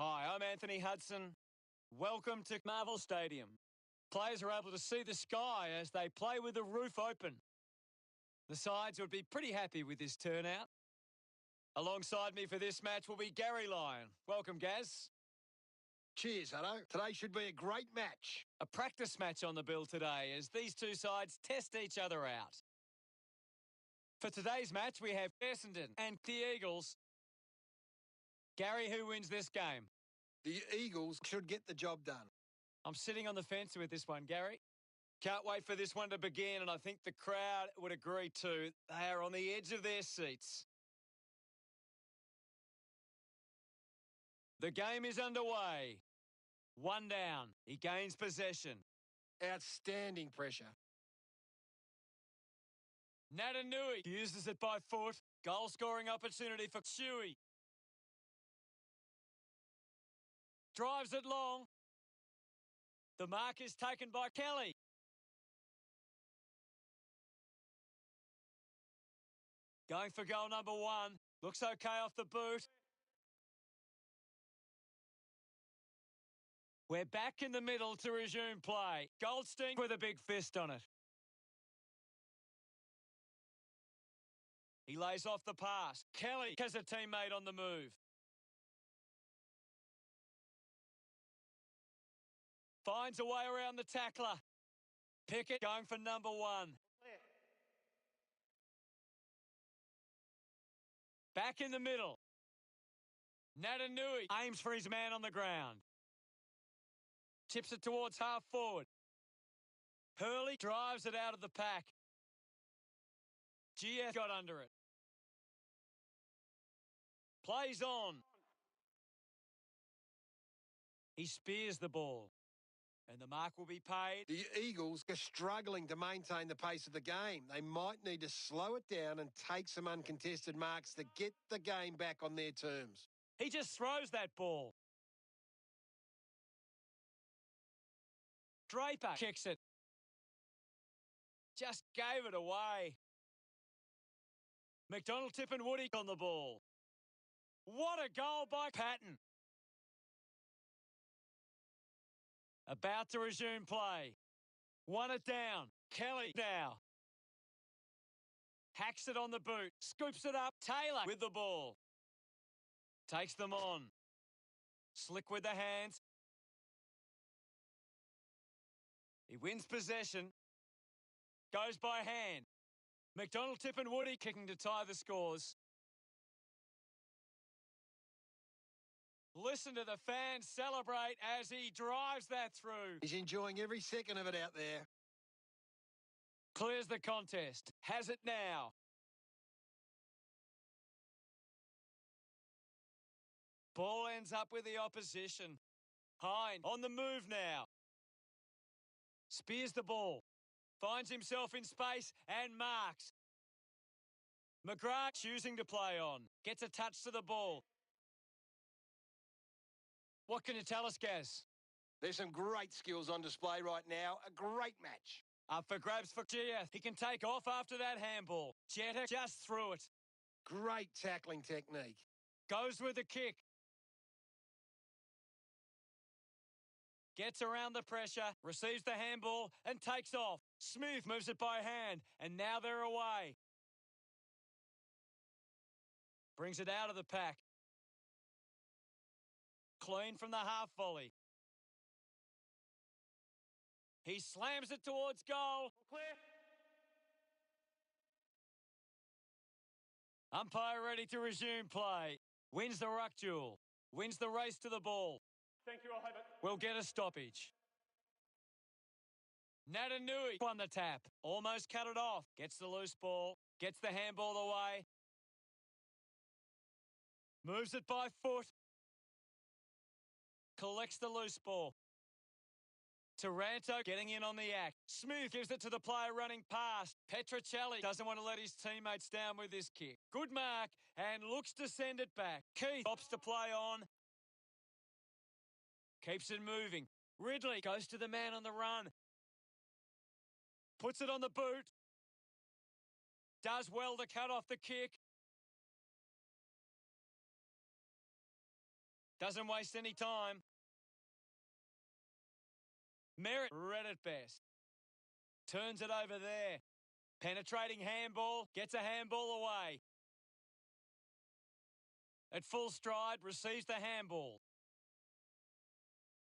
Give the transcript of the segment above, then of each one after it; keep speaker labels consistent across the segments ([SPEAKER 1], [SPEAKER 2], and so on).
[SPEAKER 1] Hi, I'm Anthony Hudson. Welcome to Marvel Stadium. Players are able to see the sky as they play with the roof open. The sides would be pretty happy with this turnout. Alongside me for this match will be Gary Lyon. Welcome, Gaz.
[SPEAKER 2] Cheers, Hutto. Today should be a great match.
[SPEAKER 1] A practice match on the bill today as these two sides test each other out. For today's match, we have Essendon and the Eagles. Gary, who wins this game?
[SPEAKER 2] The Eagles should get the job done.
[SPEAKER 1] I'm sitting on the fence with this one, Gary. Can't wait for this one to begin, and I think the crowd would agree too. They are on the edge of their seats. The game is underway. One down. He gains possession.
[SPEAKER 2] Outstanding pressure.
[SPEAKER 1] Natanui uses it by foot. Goal-scoring opportunity for Shuey. Drives it long. The mark is taken by Kelly. Going for goal number one. Looks okay off the boot. We're back in the middle to resume play. Goldstein with a big fist on it. He lays off the pass. Kelly has a teammate on the move. Finds a way around the tackler. Pickett going for number one. Back in the middle. Natanui aims for his man on the ground. Tips it towards half forward. Hurley drives it out of the pack. GF got under it. Plays on. He spears the ball. And the mark will be paid.
[SPEAKER 2] The Eagles are struggling to maintain the pace of the game. They might need to slow it down and take some uncontested marks to get the game back on their terms.
[SPEAKER 1] He just throws that ball. Draper kicks it. Just gave it away. McDonald tipping Woody on the ball. What a goal by Patton. About to resume play. Won it down. Kelly now. Hacks it on the boot. Scoops it up. Taylor with the ball. Takes them on. Slick with the hands. He wins possession. Goes by hand. McDonald tipping Woody kicking to tie the scores. Listen to the fans celebrate as he drives that through.
[SPEAKER 2] He's enjoying every second of it out there.
[SPEAKER 1] Clears the contest. Has it now. Ball ends up with the opposition. Hine on the move now. Spears the ball. Finds himself in space and marks. McGrath choosing to play on. Gets a touch to the ball. What can you tell us, Gaz?
[SPEAKER 2] There's some great skills on display right now. A great match.
[SPEAKER 1] Up for grabs for Gia. He can take off after that handball. Jetta just threw it.
[SPEAKER 2] Great tackling technique.
[SPEAKER 1] Goes with the kick. Gets around the pressure, receives the handball and takes off. Smooth moves it by hand and now they're away. Brings it out of the pack. Clean from the half volley. He slams it towards goal.
[SPEAKER 3] Clear.
[SPEAKER 1] Umpire ready to resume play. Wins the ruck duel. Wins the race to the ball.
[SPEAKER 3] Thank you, I'll have it.
[SPEAKER 1] We'll get a stoppage. Natanui won the tap. Almost cut it off. Gets the loose ball. Gets the handball away. Moves it by foot. Collects the loose ball. Taranto getting in on the act. Smooth gives it to the player running past. Petrocelli doesn't want to let his teammates down with this kick. Good mark and looks to send it back. Keith opts to play on. Keeps it moving. Ridley goes to the man on the run. Puts it on the boot. Does well to cut off the kick. Doesn't waste any time. Merritt read it best. Turns it over there. Penetrating handball. Gets a handball away. At full stride, receives the handball.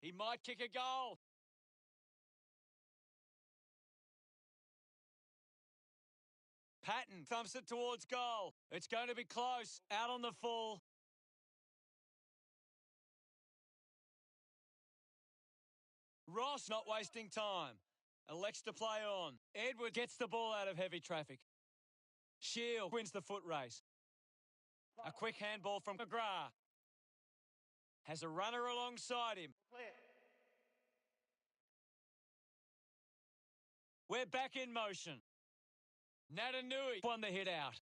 [SPEAKER 1] He might kick a goal. Patton thumps it towards goal. It's going to be close. Out on the full. Ross not wasting time. Elects to play on. Edward gets the ball out of heavy traffic. Shield wins the foot race. A quick handball from McGrath. Has a runner alongside him. We're back in motion. Natanui won the hit out.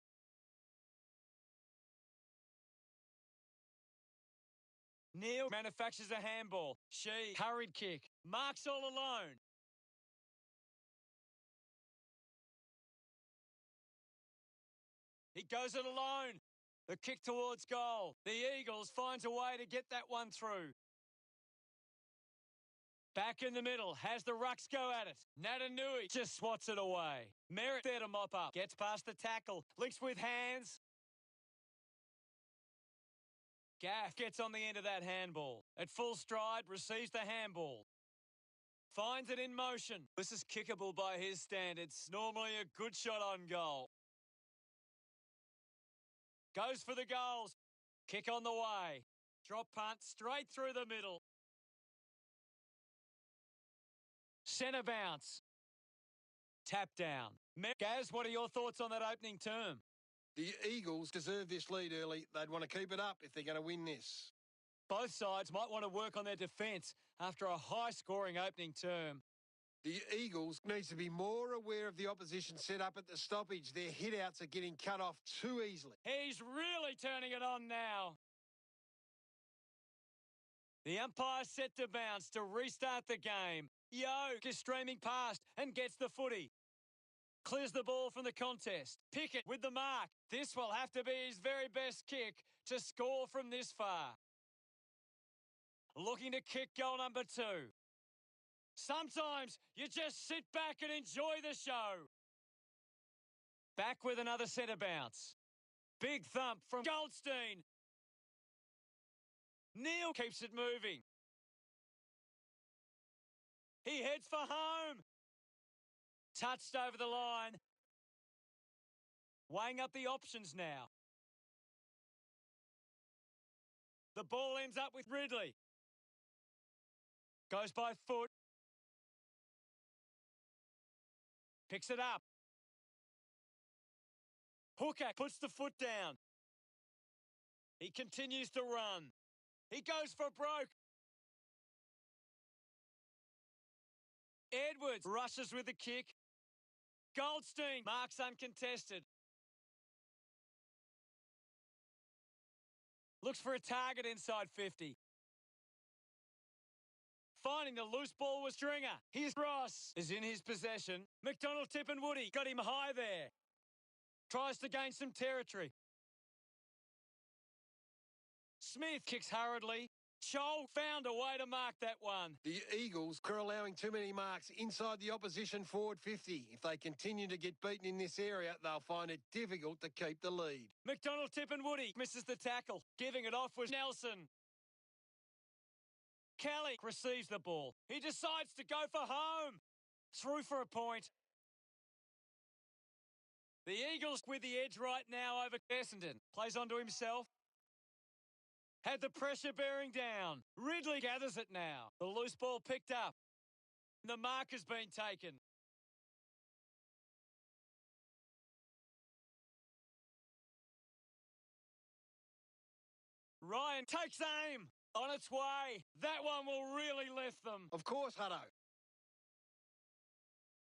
[SPEAKER 1] Neil manufactures a handball. She hurried kick. Marks all alone. He goes it alone. The kick towards goal. The Eagles finds a way to get that one through. Back in the middle. Has the Rucks go at it. Natanui just swats it away. Merritt there to mop up. Gets past the tackle. Links with hands. Gaff gets on the end of that handball. At full stride, receives the handball. Finds it in motion. This is kickable by his standards. Normally a good shot on goal. Goes for the goals. Kick on the way. Drop punt straight through the middle. Centre bounce. Tap down. Gaz, what are your thoughts on that opening term?
[SPEAKER 2] The Eagles deserve this lead early. They'd want to keep it up if they're going to win this.
[SPEAKER 1] Both sides might want to work on their defence after a high-scoring opening term.
[SPEAKER 2] The Eagles needs to be more aware of the opposition set up at the stoppage. Their hit-outs are getting cut off too easily.
[SPEAKER 1] He's really turning it on now. The umpire set to bounce to restart the game. Yoke is streaming past and gets the footy. Clears the ball from the contest. Pickett with the mark. This will have to be his very best kick to score from this far. Looking to kick goal number 2. Sometimes you just sit back and enjoy the show. Back with another centre bounce. Big thump from Goldstein. Neil keeps it moving. He heads for home. Touched over the line. Weighing up the options now. The ball ends up with Ridley. Goes by foot. Picks it up. Hooker puts the foot down. He continues to run. He goes for broke. Edwards rushes with the kick. Goldstein marks uncontested. Looks for a target inside 50. Finding the loose ball was Stringer. Here's Ross is in his possession. McDonald, Tip and Woody got him high there. Tries to gain some territory. Smith kicks hurriedly. Chol found a way to mark that one.
[SPEAKER 2] The Eagles are allowing too many marks inside the opposition forward 50. If they continue to get beaten in this area, they'll find it difficult to keep the lead.
[SPEAKER 1] McDonald, Tip and Woody misses the tackle. Giving it off was Nelson. Kelly receives the ball. He decides to go for home. Through for a point. The Eagles with the edge right now over Essendon. Plays onto himself. Had the pressure bearing down. Ridley gathers it now. The loose ball picked up. The mark has been taken. Ryan takes aim. On its way. That one will really lift them.
[SPEAKER 2] Of course, Hutto.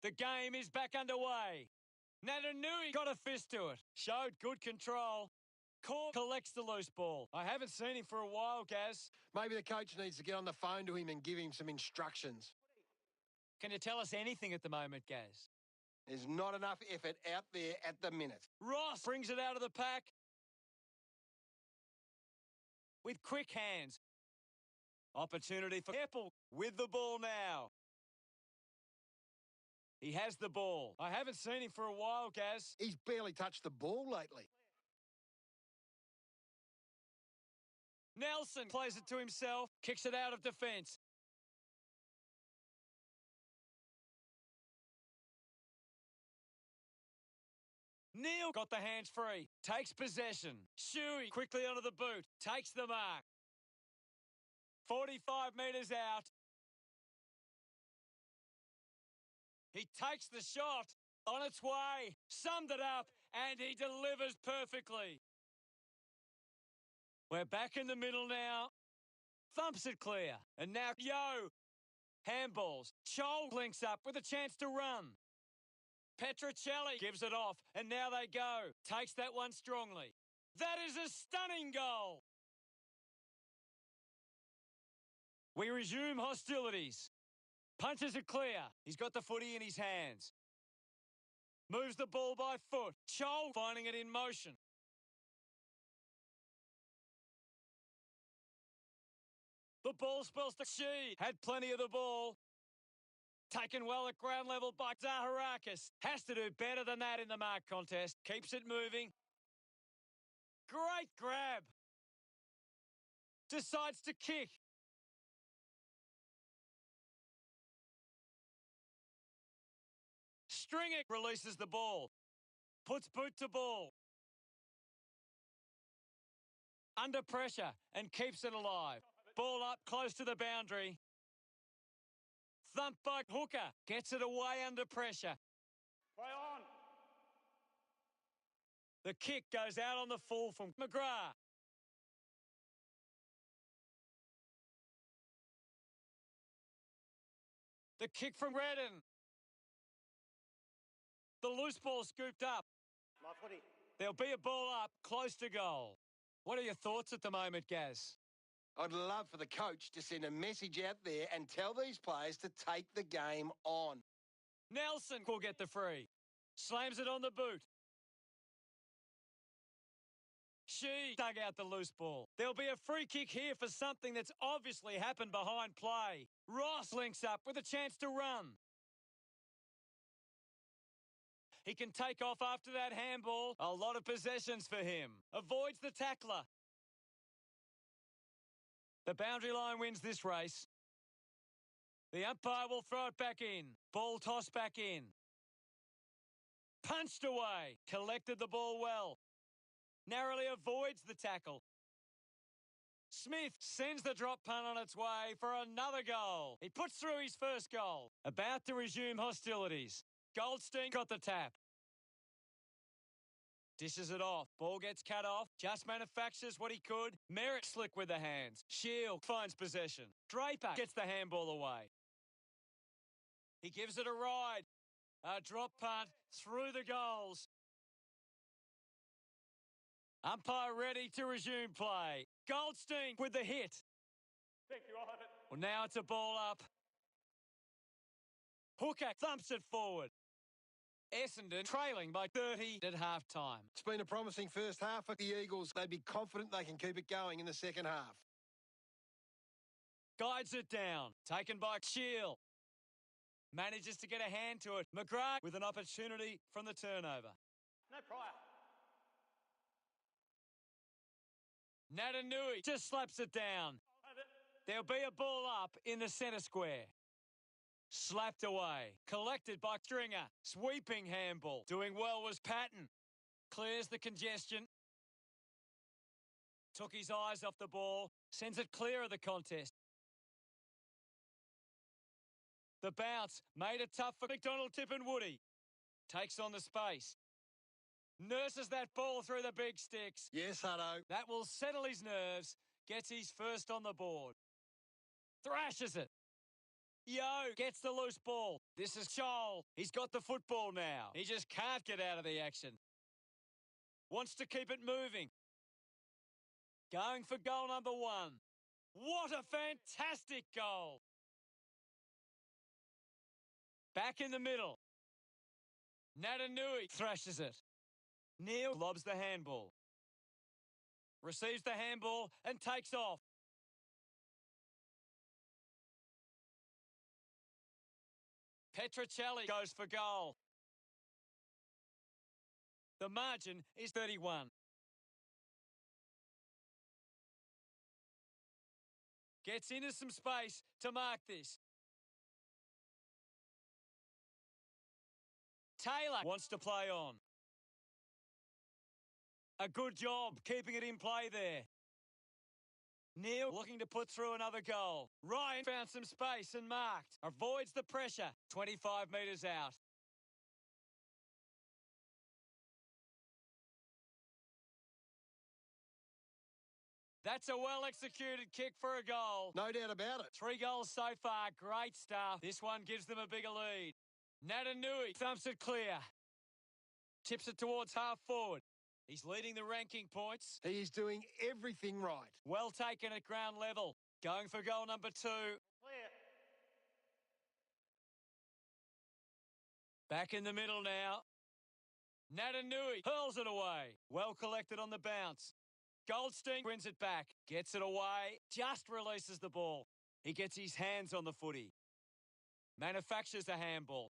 [SPEAKER 1] The game is back underway. Natanui got a fist to it. Showed good control. Cork collects the loose ball. I haven't seen him for a while, Gaz.
[SPEAKER 2] Maybe the coach needs to get on the phone to him and give him some instructions.
[SPEAKER 1] Can you tell us anything at the moment, Gaz?
[SPEAKER 2] There's not enough effort out there at the minute.
[SPEAKER 1] Ross brings it out of the pack. With quick hands. Opportunity for Keppel with the ball now. He has the ball. I haven't seen him for a while, Gaz.
[SPEAKER 2] He's barely touched the ball lately.
[SPEAKER 1] Nelson plays it to himself, kicks it out of defence. Neil got the hands free, takes possession. Shuey quickly onto the boot, takes the mark. 45 metres out. He takes the shot. On its way, summed it up, and he delivers perfectly. We're back in the middle now. Thumps it clear. And now, handballs. Chol links up with a chance to run. Petrocelli gives it off, and now they go. Takes that one strongly. That is a stunning goal. We resume hostilities. Punches it clear. He's got the footy in his hands. Moves the ball by foot. Chol finding it in motion. The ball spells to She. Had plenty of the ball. Taken well at ground level by Zaharakis. Has to do better than that in the mark contest. Keeps it moving. Great grab. Decides to kick. Stringer releases the ball. Puts boot to ball. Under pressure and keeps it alive. Ball up close to the boundary. Thump by Hooker. Gets it away under pressure.
[SPEAKER 3] Play on.
[SPEAKER 1] The kick goes out on the full from McGrath. The kick from Redden. The loose ball scooped up.
[SPEAKER 3] My footy.
[SPEAKER 1] There'll be a ball up close to goal. What are your thoughts at the moment, Gaz?
[SPEAKER 2] I'd love for the coach to send a message out there and tell these players to take the game on.
[SPEAKER 1] Nelson will get the free. Slams it on the boot. She dug out the loose ball. There'll be a free kick here for something that's obviously happened behind play. Ross links up with a chance to run. He can take off after that handball. A lot of possessions for him. Avoids the tackler. The boundary line wins this race. The umpire will throw it back in. Ball tossed back in. Punched away. Collected the ball well. Narrowly avoids the tackle. Smith sends the drop punt on its way for another goal. He puts through his first goal. About to resume hostilities. Goldstein got the tap. Dishes it off. Ball gets cut off. Just manufactures what he could. Merritt slick with the hands. Shield finds possession. Draper gets the handball away. He gives it a ride. A drop punt through the goals. Umpire ready to resume play. Goldstein with the hit.
[SPEAKER 3] Thank you, I'll have it.
[SPEAKER 1] Well, now it's a ball up. Hooker thumps it forward. Essendon trailing by 30 at half-time.
[SPEAKER 2] It's been a promising first half for the Eagles. They'd be confident they can keep it going in the second half.
[SPEAKER 1] Guides it down. Taken by Shield. Manages to get a hand to it. McGrath with an opportunity from the turnover.
[SPEAKER 3] No prior.
[SPEAKER 1] Natanui just slaps it down.
[SPEAKER 3] Have it.
[SPEAKER 1] There'll be a ball up in the centre square. Slapped away. Collected by Stringer. Sweeping handball. Doing well was Patton. Clears the congestion. Took his eyes off the ball. Sends it clear of the contest. The bounce made it tough for McDonald, Tip and Woody. Takes on the space. Nurses that ball through the big sticks.
[SPEAKER 2] Yes, Hutto.
[SPEAKER 1] That will settle his nerves. Gets his first on the board. Thrashes it. Yo gets the loose ball. This is Chol. He's got the football now. He just can't get out of the action. Wants to keep it moving. Going for goal number 1. What a fantastic goal. Back in the middle. Natanui thrashes it. Neil lobs the handball. Receives the handball and takes off. Petrocelli goes for goal. The margin is 31. Gets into some space to mark this. Taylor wants to play on. A good job keeping it in play there. Neil looking to put through another goal. Ryan found some space and marked. Avoids the pressure. 25 metres out. That's a well-executed kick for a goal.
[SPEAKER 2] No doubt about it.
[SPEAKER 1] 3 goals so far. Great stuff. This one gives them a bigger lead. Natanui thumps it clear. Tips it towards half forward. He's leading the ranking points.
[SPEAKER 2] He is doing everything right.
[SPEAKER 1] Well taken at ground level. Going for goal number 2.
[SPEAKER 3] Clear.
[SPEAKER 1] Back in the middle now. Natanui hurls it away. Well collected on the bounce. Goldstein wins it back. Gets it away. Just releases the ball. He gets his hands on the footy. Manufactures a handball.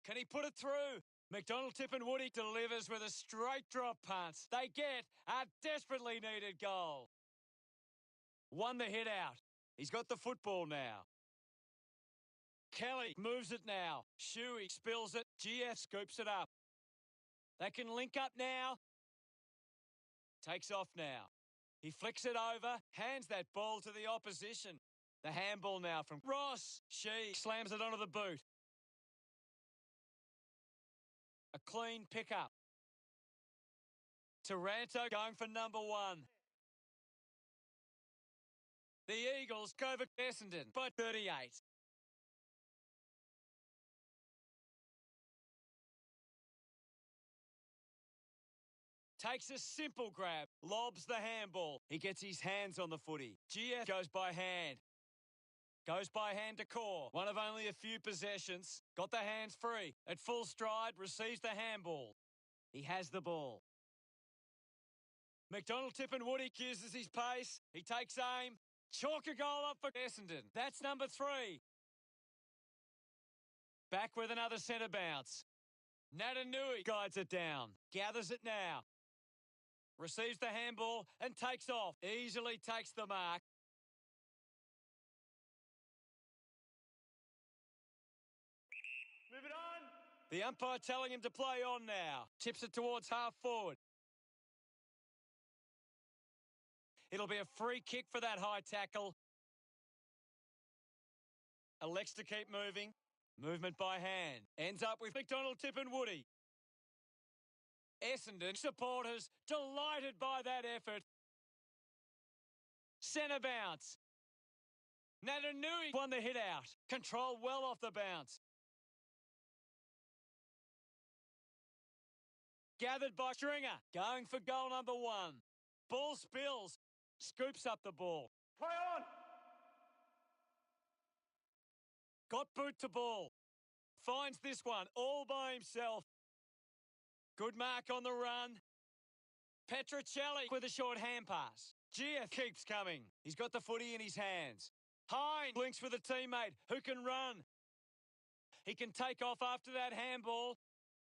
[SPEAKER 1] Can he put it through? McDonald Woody delivers with a straight drop punt. They get a desperately needed goal. Won the hit out. He's got the football now. Kelly moves it now. Shuey spills it. GF scoops it up. They can link up now. Takes off now. He flicks it over. Hands that ball to the opposition. The handball now from Ross. She slams it onto the boot. A clean pickup. Taranto going for number 1. The Eagles go for Essendon by 38. Takes a simple grab, lobs the handball. He gets his hands on the footy. GF goes by hand. Goes by hand to Core. One of only a few possessions. Got the hands free. At full stride, receives the handball. He has the ball. McDonald Woody uses his pace. He takes aim. Chalk a goal up for Essendon. That's number 3. Back with another centre bounce. Natanui guides it down. Gathers it now. Receives the handball and takes off. Easily takes the mark.
[SPEAKER 3] Move it on.
[SPEAKER 1] The umpire telling him to play on now. Tips it towards half forward. It'll be a free kick for that high tackle. Elects to keep moving. Movement by hand. Ends up with McDonald Woody. Essendon supporters delighted by that effort. Centre bounce. Natanui won the hit out. Controlled well off the bounce. Gathered by Stringer. Going for goal number 1. Ball spills. Scoops up the ball.
[SPEAKER 3] Play on.
[SPEAKER 1] Got boot to ball. Finds this one all by himself. Good mark on the run. Petrocelli with a short hand pass. GF keeps coming. He's got the footy in his hands. Hine links with a teammate who can run. He can take off after that handball.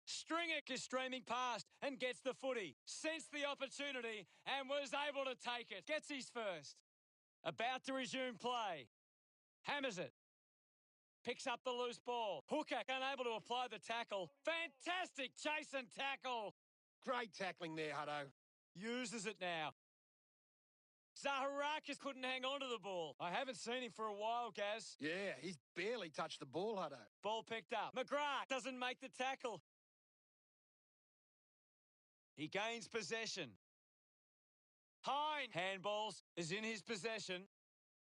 [SPEAKER 1] Stringer is streaming past and gets the footy. Sensed the opportunity and was able to take it. Gets his first. About to resume play. Hammers it. Picks up the loose ball. Hooker unable to apply the tackle. Fantastic chase and tackle.
[SPEAKER 2] Great tackling there, Hutto.
[SPEAKER 1] Uses it now. Zaharakis couldn't hang on to the ball. I haven't seen him for a while, Gaz.
[SPEAKER 2] Yeah, he's barely touched the ball, Hutto.
[SPEAKER 1] Ball picked up. McGrath doesn't make the tackle. He gains possession. Hine handballs is in his possession.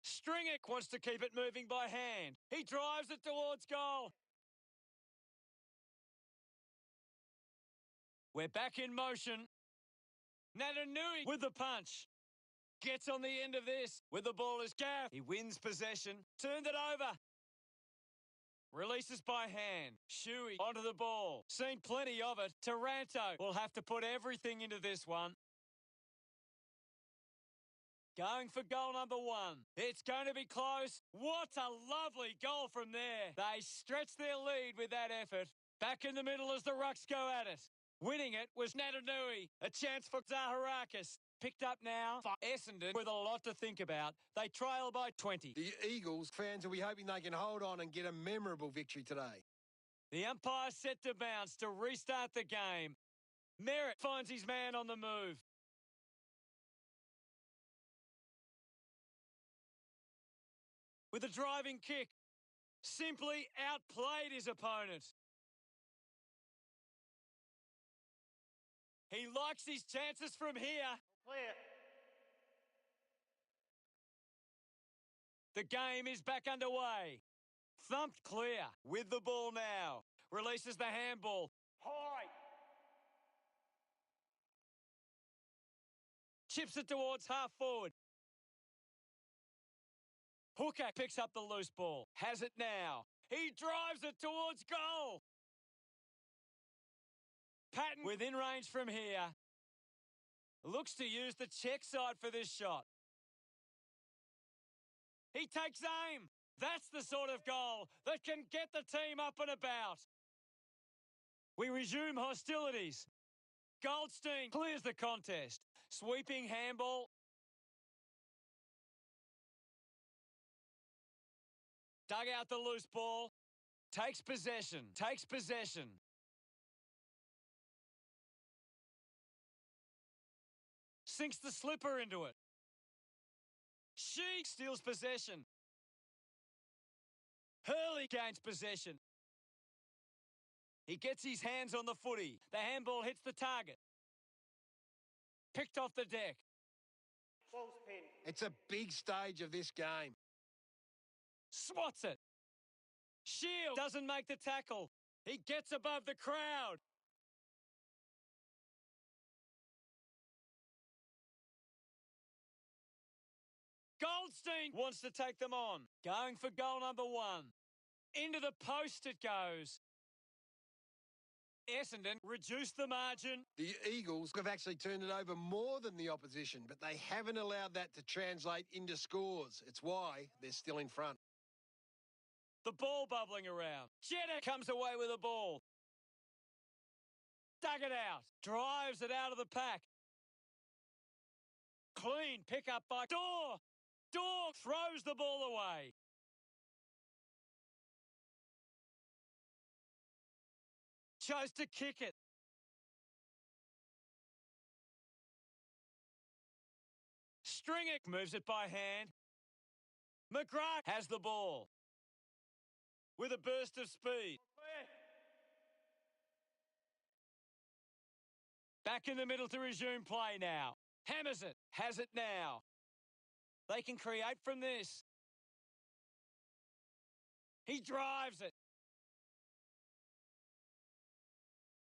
[SPEAKER 1] Stringer wants to keep it moving by hand. He drives it towards goal. We're back in motion. Natanui with the punch. Gets on the end of this with the ball is Gaff. He wins possession. Turned it over. Releases by hand. Shuey onto the ball. Seen plenty of it. Taranto will have to put everything into this one. Going for goal number 1. It's going to be close. What a lovely goal from there. They stretch their lead with that effort. Back in the middle as the Rucks go at it. Winning it was Natanui. A chance for Zaharakis. Picked up now for Essendon with a lot to think about. They trail by 20.
[SPEAKER 2] The Eagles fans will be hoping they can hold on and get a memorable victory today.
[SPEAKER 1] The umpire set to bounce to restart the game. Merritt finds his man on the move. With a driving kick, simply outplayed his opponent. He likes his chances from here.
[SPEAKER 3] Clear.
[SPEAKER 1] The game is back underway. Thumped clear with the ball now. Releases the handball.
[SPEAKER 3] High.
[SPEAKER 1] Chips it towards half forward. Hooker picks up the loose ball. Has it now. He drives it towards goal. Patton within range from here. Looks to use the check side for this shot. He takes aim. That's the sort of goal that can get the team up and about. We resume hostilities. Goldstein clears the contest. Sweeping handball. Dug out the loose ball. Takes possession. Sinks the slipper into it. She steals possession. Hurley gains possession. He gets his hands on the footy. The handball hits the target. Picked off the deck.
[SPEAKER 3] Ball's pinned.
[SPEAKER 2] It's a big stage of this game.
[SPEAKER 1] Swats it. Shield doesn't make the tackle. He gets above the crowd. Goldstein wants to take them on. Going for goal number 1. Into the post it goes. Essendon reduced the margin.
[SPEAKER 2] The Eagles have actually turned it over more than the opposition, but they haven't allowed that to translate into scores. It's why they're still in front.
[SPEAKER 1] The ball bubbling around. Jeddah comes away with the ball. Dug it out. Drives it out of the pack. Clean pick up by Dorr. Dorr throws the ball away. Chose to kick it. Stringer moves it by hand. McGrath has the ball. With a burst of speed.
[SPEAKER 3] Clear.
[SPEAKER 1] Back in the middle to resume play now. Hammers it. Has it now. They can create from this. He drives it.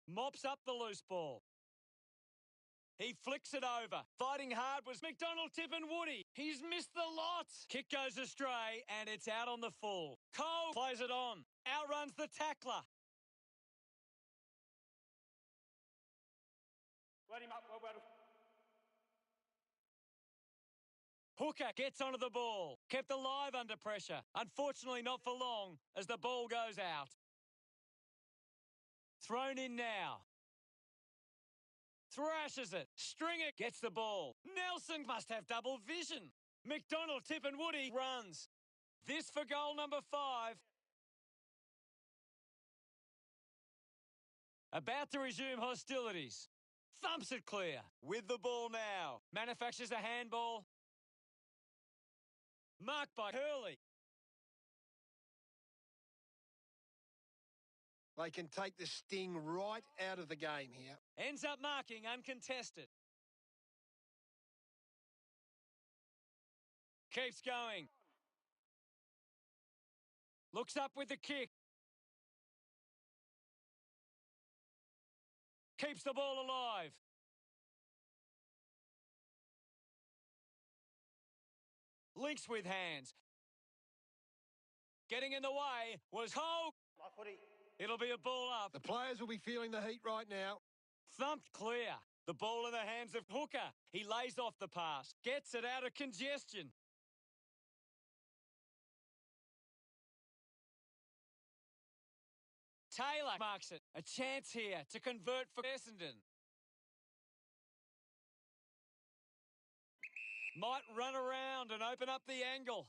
[SPEAKER 1] Mops up the loose ball. He flicks it over. Fighting hard was McDonald, Tip and Woody. He's missed the lot. Kick goes astray and it's out on the full. Cole plays it on. Outruns the tackler.
[SPEAKER 3] Let him up. Well.
[SPEAKER 1] Hooker gets onto the ball. Kept alive under pressure. Unfortunately not for long as the ball goes out. Thrown in now. Thrashes it. Stringer gets the ball. Nelson must have double vision. McDonald, Tip and Woody runs. This for goal number 5. About to resume hostilities. Thumps it clear. With the ball now. Manufactures a handball. Marked by Hurley.
[SPEAKER 2] They can take the sting right out of the game here.
[SPEAKER 1] Ends up marking uncontested. Keeps going. Looks up with the kick. Keeps the ball alive. Links with hands. Getting in the way was Hogue.
[SPEAKER 3] My footy.
[SPEAKER 1] It'll be a ball up.
[SPEAKER 2] The players will be feeling the heat right now.
[SPEAKER 1] Thumped clear. The ball in the hands of Hooker. He lays off the pass, gets it out of congestion. Taylor marks it. A chance here to convert for Essendon. Might run around and open up the angle.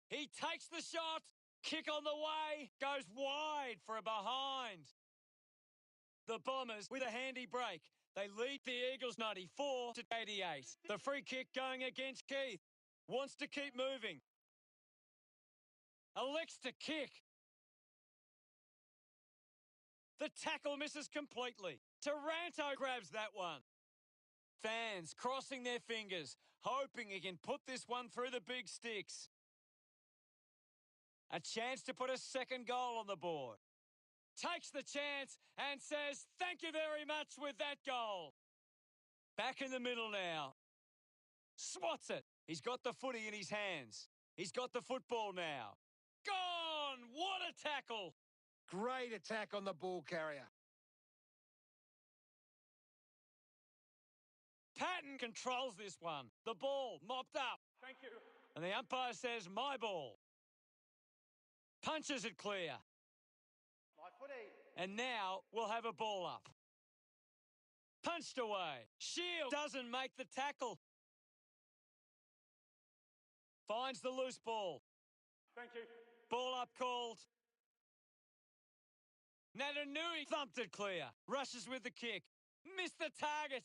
[SPEAKER 1] He takes the shot. Kick on the way. Goes wide for a behind. The Bombers with a handy break. They lead the Eagles 94 to 88. The free kick going against Keith. Wants to keep moving. Elects to kick. The tackle misses completely. Taranto grabs that one. Fans crossing their fingers, hoping he can put this one through the big sticks. A chance to put a second goal on the board. Takes the chance and says, thank you very much with that goal. Back in the middle now. Swats it. He's got the footy in his hands. He's got the football now. Gone! What a tackle!
[SPEAKER 2] Great attack on the ball carrier.
[SPEAKER 1] Patton controls this one. The ball mopped up.
[SPEAKER 3] Thank you.
[SPEAKER 1] And the umpire says, my ball. Punches it clear.
[SPEAKER 3] My footy.
[SPEAKER 1] And now we'll have a ball up. Punched away. Shield doesn't make the tackle. Finds the loose ball.
[SPEAKER 3] Thank you.
[SPEAKER 1] Ball up called. Natanui thumped it clear. Rushes with the kick. Missed the target.